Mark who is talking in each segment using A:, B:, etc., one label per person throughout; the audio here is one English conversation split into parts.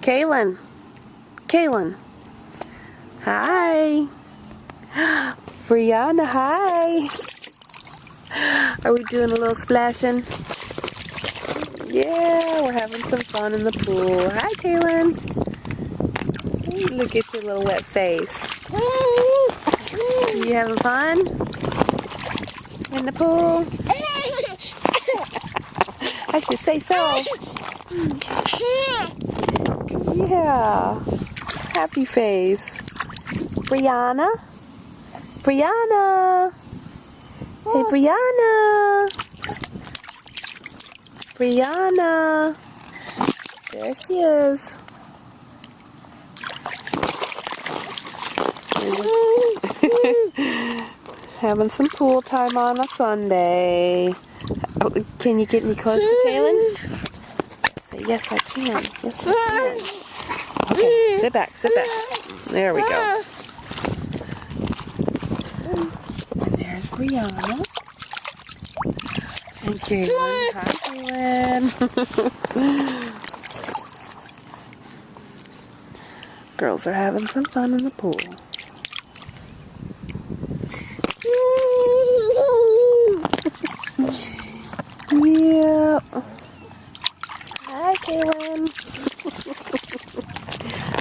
A: Kaylin. Kaylin. Hi. Brianna, hi. Are we doing a little splashing? Yeah, we're having some fun in the pool. Hi, Kaylin. Look at your little wet face. You having fun? In the pool? I should say so. Yeah. Happy face. Brianna? Brianna! Hey, Brianna! Brianna! There she is. Having some pool time on a Sunday. Oh, can you get me closer, Kaylin? Say, yes, I can. Yes, I can. Okay, sit back, sit back. There we go. And there's Brianna. And Kaylin. Hi, Kaylin. Girls are having some fun in the pool. Yeah. Hi, Kaylin.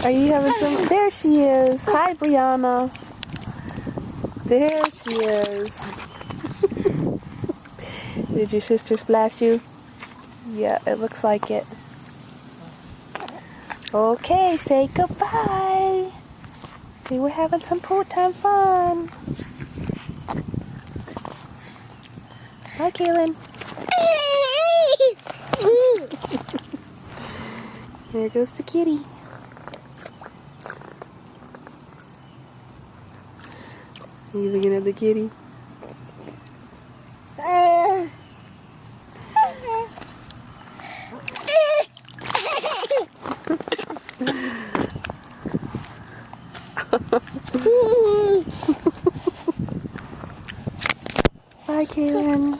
A: Are you having some? There she is. Hi, Brianna. There she is. Did your sister splash you? Yeah, it looks like it. Okay, say goodbye. See, we're having some pool time fun. Hi, Kaylin. There goes the kitty. Are you looking at the kitty? Bye, Kaylin.